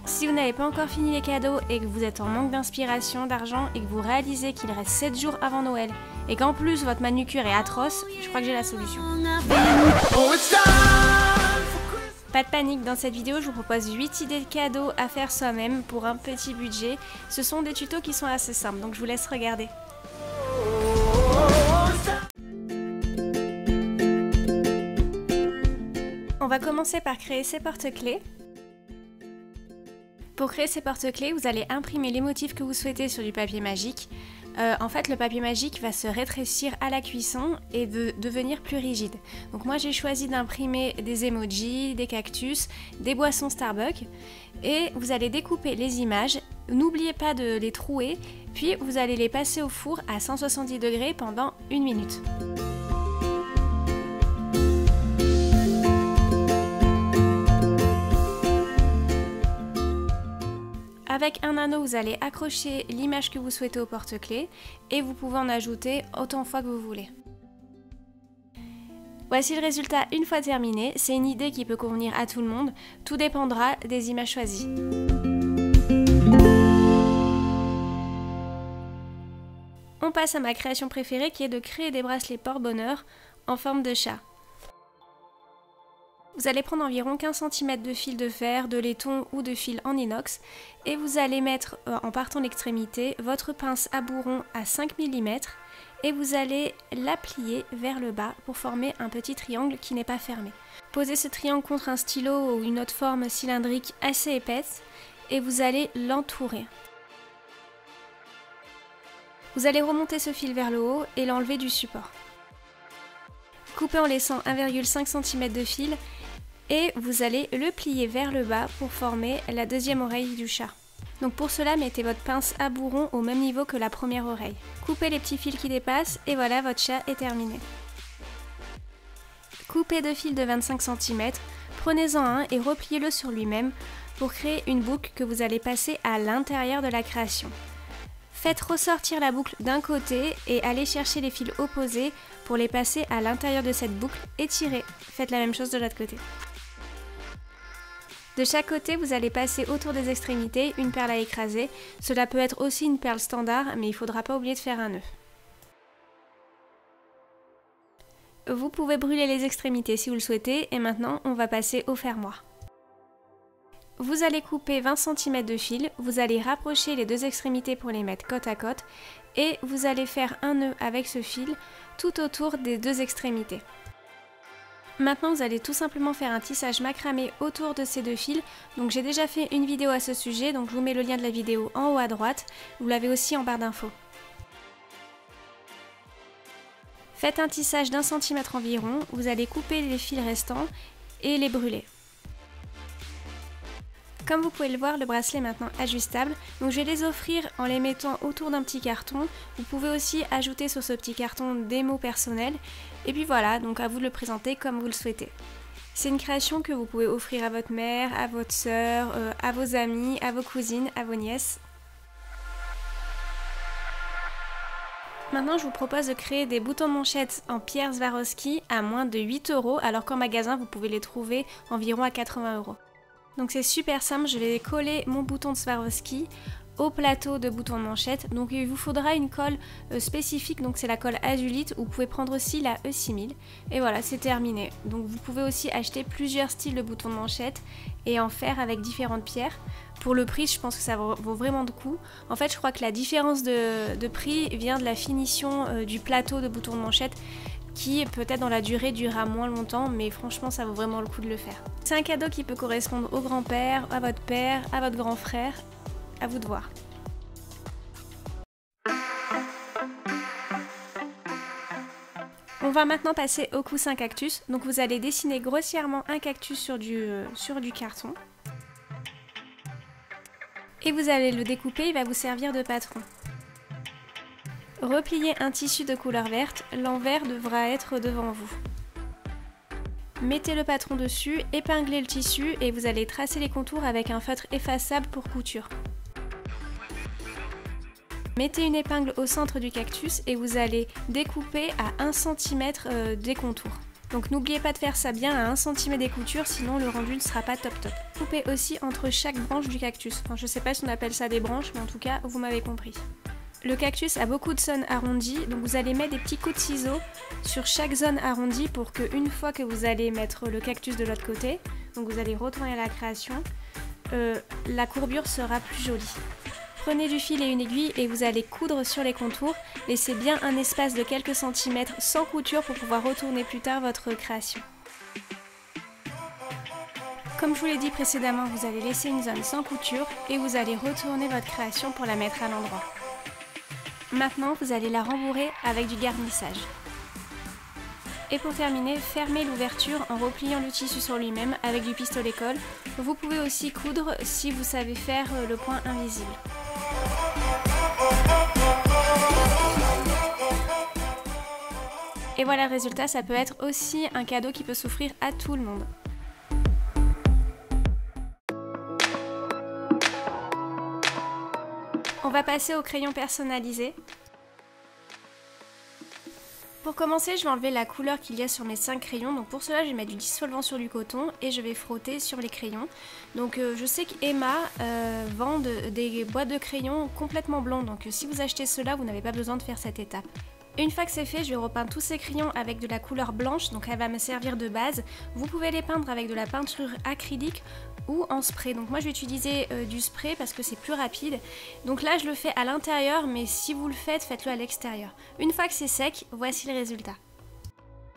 Si vous n'avez pas encore fini les cadeaux et que vous êtes en manque d'inspiration, d'argent et que vous réalisez qu'il reste 7 jours avant Noël et qu'en plus votre manucure est atroce, je crois que j'ai la solution. Pas de panique, dans cette vidéo je vous propose 8 idées de cadeaux à faire soi-même pour un petit budget. Ce sont des tutos qui sont assez simples, donc je vous laisse regarder. On va commencer par créer ces porte-clés. Pour créer ces porte-clés, vous allez imprimer les motifs que vous souhaitez sur du papier magique. En fait, le papier magique va se rétrécir à la cuisson et devenir plus rigide. Donc moi, j'ai choisi d'imprimer des emojis, des cactus, des boissons Starbucks. Et vous allez découper les images. N'oubliez pas de les trouer, puis vous allez les passer au four à 170 degrés pendant 1 minute. Avec un anneau, vous allez accrocher l'image que vous souhaitez au porte-clés et vous pouvez en ajouter autant de fois que vous voulez. Voici le résultat une fois terminé. C'est une idée qui peut convenir à tout le monde. Tout dépendra des images choisies. On passe à ma création préférée qui est de créer des bracelets porte-bonheur en forme de chat. Vous allez prendre environ 15 cm de fil de fer, de laiton ou de fil en inox et vous allez mettre en partant l'extrémité votre pince à bourron à 5 mm et vous allez la plier vers le bas pour former un petit triangle qui n'est pas fermé. Posez ce triangle contre un stylo ou une autre forme cylindrique assez épaisse et vous allez l'entourer. Vous allez remonter ce fil vers le haut et l'enlever du support. Coupez en laissant 1,5 cm de fil et vous allez le plier vers le bas pour former la deuxième oreille du chat. Donc pour cela, mettez votre pince à bourron au même niveau que la première oreille. Coupez les petits fils qui dépassent et voilà, votre chat est terminé. Coupez 2 fils de 25 cm, prenez-en un et repliez-le sur lui-même pour créer une boucle que vous allez passer à l'intérieur de la création. Faites ressortir la boucle d'un côté et allez chercher les fils opposés pour les passer à l'intérieur de cette boucle et tirez. Faites la même chose de l'autre côté. De chaque côté, vous allez passer autour des extrémités une perle à écraser. Cela peut être aussi une perle standard, mais il ne faudra pas oublier de faire un nœud. Vous pouvez brûler les extrémités si vous le souhaitez et maintenant on va passer au fermoir. Vous allez couper 20 cm de fil, vous allez rapprocher les deux extrémités pour les mettre côte à côte et vous allez faire un nœud avec ce fil tout autour des deux extrémités. Maintenant vous allez tout simplement faire un tissage macramé autour de ces deux fils. Donc j'ai déjà fait une vidéo à ce sujet, donc je vous mets le lien de la vidéo en haut à droite, vous l'avez aussi en barre d'infos. Faites un tissage d'1 cm environ, vous allez couper les fils restants et les brûler. Comme vous pouvez le voir, le bracelet est maintenant ajustable, donc je vais les offrir en les mettant autour d'un petit carton. Vous pouvez aussi ajouter sur ce petit carton des mots personnels. Et puis voilà, donc à vous de le présenter comme vous le souhaitez. C'est une création que vous pouvez offrir à votre mère, à votre sœur, à vos amis, à vos cousines, à vos nièces. Maintenant, je vous propose de créer des boutons de manchette en pierre Swarovski à moins de 8 €, alors qu'en magasin, vous pouvez les trouver environ à 80 €. Donc c'est super simple, je vais coller mon bouton de Swarovski au plateau de boutons de manchette. Donc il vous faudra une colle spécifique, donc c'est la colle Azulite, ou vous pouvez prendre aussi la E6000. Et voilà, c'est terminé. Donc vous pouvez aussi acheter plusieurs styles de boutons de manchette et en faire avec différentes pierres. Pour le prix, je pense que ça vaut vraiment le coup. En fait, je crois que la différence de prix vient de la finition du plateau de boutons de manchette, qui peut-être dans la durée durera moins longtemps, mais franchement ça vaut vraiment le coup de le faire. C'est un cadeau qui peut correspondre au grand-père, à votre grand frère, à vous de voir. On va maintenant passer au coussin cactus, donc vous allez dessiner grossièrement un cactus sur du carton. Et vous allez le découper, il va vous servir de patron. Repliez un tissu de couleur verte, l'envers devra être devant vous. Mettez le patron dessus, épinglez le tissu et vous allez tracer les contours avec un feutre effaçable pour couture. Mettez une épingle au centre du cactus et vous allez découper à 1 cm des contours. Donc n'oubliez pas de faire ça bien à 1 cm des coutures, sinon le rendu ne sera pas top top. Coupez aussi entre chaque branche du cactus. Enfin, je sais pas si on appelle ça des branches, mais en tout cas, vous m'avez compris. Le cactus a beaucoup de zones arrondies, donc vous allez mettre des petits coups de ciseaux sur chaque zone arrondie pour que une fois que vous allez mettre le cactus de l'autre côté, donc vous allez retourner à la création, la courbure sera plus jolie. Prenez du fil et une aiguille et vous allez coudre sur les contours. Laissez bien un espace de quelques centimètres sans couture pour pouvoir retourner plus tard votre création. Comme je vous l'ai dit précédemment, vous allez laisser une zone sans couture et vous allez retourner votre création pour la mettre à l'endroit. Maintenant, vous allez la rembourrer avec du garnissage. Et pour terminer, fermez l'ouverture en repliant le tissu sur lui-même avec du pistolet colle. Vous pouvez aussi coudre si vous savez faire le point invisible. Et voilà le résultat, ça peut être aussi un cadeau qui peut s'offrir à tout le monde. On va passer au crayon personnalisé. Pour commencer, je vais enlever la couleur qu'il y a sur mes 5 crayons. Donc pour cela, je vais mettre du dissolvant sur du coton et je vais frotter sur les crayons. Donc je sais qu'Emma vend des boîtes de crayons complètement blancs. Donc si vous achetez cela, vous n'avez pas besoin de faire cette étape. Une fois que c'est fait, je vais repeindre tous ces crayons avec de la couleur blanche, donc elle va me servir de base. Vous pouvez les peindre avec de la peinture acrylique ou en spray. Donc moi je vais utiliser du spray parce que c'est plus rapide. Donc là je le fais à l'intérieur, mais si vous le faites, faites-le à l'extérieur. Une fois que c'est sec, voici le résultat.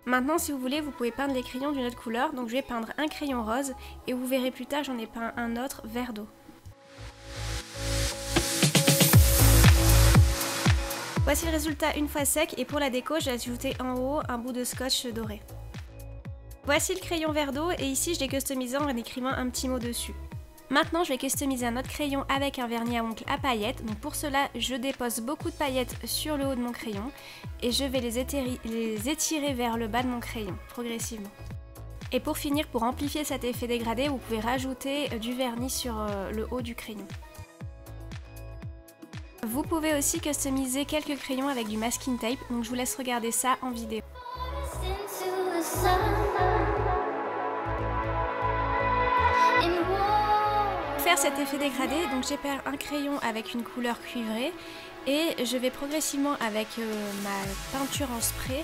Maintenant si vous voulez, vous pouvez peindre les crayons d'une autre couleur. Donc je vais peindre un crayon rose et vous verrez plus tard, j'en ai peint un autre vert d'eau. Voici le résultat une fois sec et pour la déco, j'ai ajouté en haut un bout de scotch doré. Voici le crayon vert d'eau et ici je l'ai customisé en écrivant un petit mot dessus. Maintenant je vais customiser un autre crayon avec un vernis à ongles à paillettes. Donc pour cela, je dépose beaucoup de paillettes sur le haut de mon crayon et je vais les étirer vers le bas de mon crayon, progressivement. Et pour finir, pour amplifier cet effet dégradé, vous pouvez rajouter du vernis sur le haut du crayon. Vous pouvez aussi customiser quelques crayons avec du masking tape, donc je vous laisse regarder ça en vidéo. Pour faire cet effet dégradé, donc j'ai peint un crayon avec une couleur cuivrée et je vais progressivement avec ma peinture en spray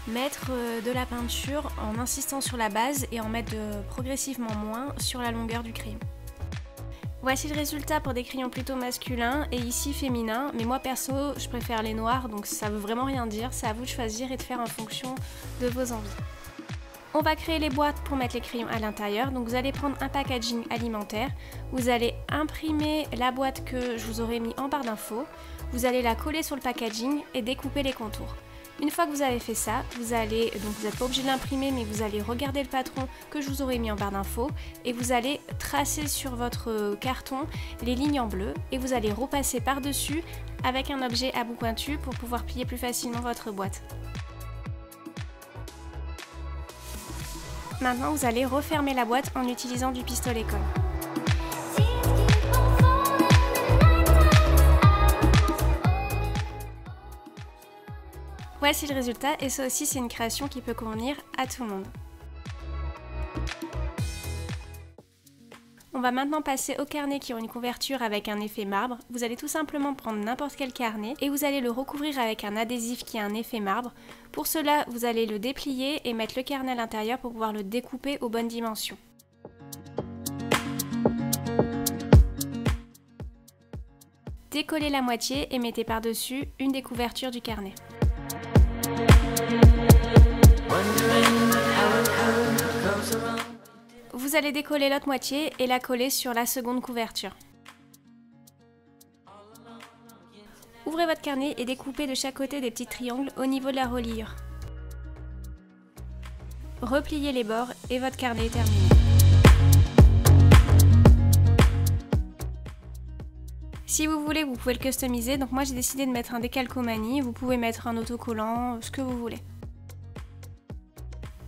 mettre de la peinture en insistant sur la base et en mettre progressivement moins sur la longueur du crayon. Voici le résultat pour des crayons plutôt masculins et ici féminins, mais moi perso je préfère les noirs donc ça veut vraiment rien dire, c'est à vous de choisir et de faire en fonction de vos envies. On va créer les boîtes pour mettre les crayons à l'intérieur, donc vous allez prendre un packaging alimentaire, vous allez imprimer la boîte que je vous aurai mis en barre d'infos, vous allez la coller sur le packaging et découper les contours. Une fois que vous avez fait ça, vous n'êtes pas obligé de l'imprimer, mais vous allez regarder le patron que je vous aurai mis en barre d'infos et vous allez tracer sur votre carton les lignes en bleu et vous allez repasser par-dessus avec un objet à bout pointu pour pouvoir plier plus facilement votre boîte. Maintenant, vous allez refermer la boîte en utilisant du pistolet colle. Voici le résultat et ça aussi c'est une création qui peut convenir à tout le monde. On va maintenant passer au carnet qui ont une couverture avec un effet marbre. Vous allez tout simplement prendre n'importe quel carnet et vous allez le recouvrir avec un adhésif qui a un effet marbre. Pour cela, vous allez le déplier et mettre le carnet à l'intérieur pour pouvoir le découper aux bonnes dimensions. Décollez la moitié et mettez par-dessus une des couvertures du carnet. Vous allez décoller l'autre moitié et la coller sur la seconde couverture. Ouvrez votre carnet et découpez de chaque côté des petits triangles au niveau de la reliure. Repliez les bords et votre carnet est terminé. Si vous voulez, vous pouvez le customiser. Donc moi j'ai décidé de mettre un décalcomanie. Vous pouvez mettre un autocollant, ce que vous voulez.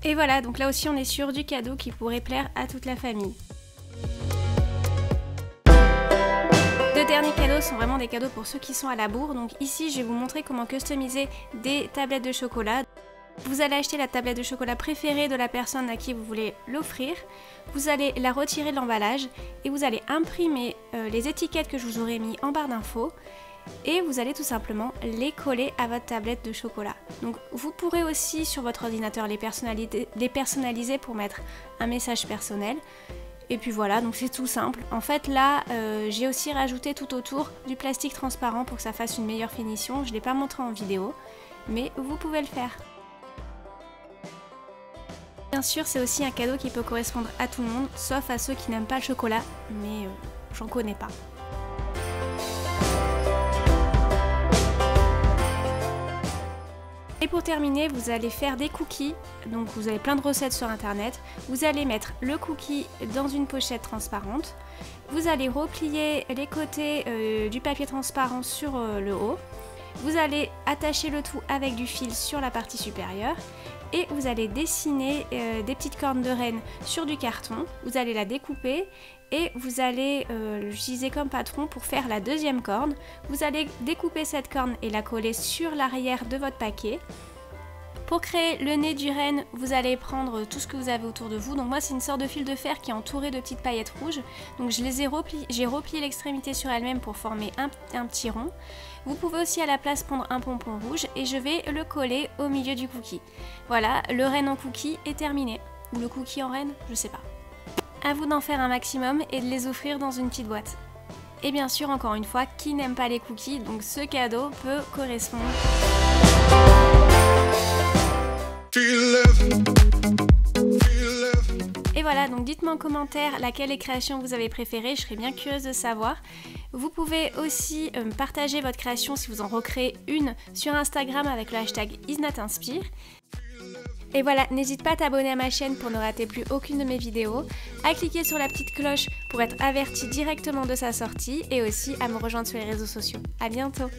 Et voilà, donc là aussi on est sûr du cadeau qui pourrait plaire à toute la famille. Les derniers cadeaux sont vraiment des cadeaux pour ceux qui sont à la bourre. Donc ici je vais vous montrer comment customiser des tablettes de chocolat. Vous allez acheter la tablette de chocolat préférée de la personne à qui vous voulez l'offrir. Vous allez la retirer de l'emballage et vous allez imprimer les étiquettes que je vous aurai mis en barre d'infos. Et vous allez tout simplement les coller à votre tablette de chocolat. Donc vous pourrez aussi sur votre ordinateur les personnaliser pour mettre un message personnel. Et puis voilà, donc c'est tout simple. En fait là, j'ai aussi rajouté tout autour du plastique transparent pour que ça fasse une meilleure finition. Je ne l'ai pas montré en vidéo, mais vous pouvez le faire. Bien sûr, c'est aussi un cadeau qui peut correspondre à tout le monde, sauf à ceux qui n'aiment pas le chocolat, mais j'en connais pas. Et pour terminer, vous allez faire des cookies, donc vous avez plein de recettes sur internet. Vous allez mettre le cookie dans une pochette transparente. Vous allez replier les côtés du papier transparent sur le haut. Vous allez attacher le tout avec du fil sur la partie supérieure. Et vous allez dessiner des petites cornes de renne sur du carton. Vous allez la découper et vous allez l'utiliser comme patron pour faire la deuxième corne. Vous allez découper cette corne et la coller sur l'arrière de votre paquet. Pour créer le nez du renne, vous allez prendre tout ce que vous avez autour de vous. Donc moi c'est une sorte de fil de fer qui est entouré de petites paillettes rouges. Donc j'ai replié l'extrémité sur elle-même pour former un petit rond. Vous pouvez aussi à la place prendre un pompon rouge et je vais le coller au milieu du cookie. Voilà, le renne en cookie est terminé. Ou le cookie en renne, je sais pas. À vous d'en faire un maximum et de les offrir dans une petite boîte. Et bien sûr, encore une fois, qui n'aime pas les cookies, donc ce cadeau peut correspondre. Et voilà, donc dites-moi en commentaire laquelle des créations vous avez préférée, je serais bien curieuse de savoir. Vous pouvez aussi partager votre création si vous en recréez une sur Instagram avec le hashtag IsNatInspire. Et voilà, n'hésite pas à t'abonner à ma chaîne pour ne rater plus aucune de mes vidéos, à cliquer sur la petite cloche pour être averti directement de sa sortie et aussi à me rejoindre sur les réseaux sociaux. À bientôt!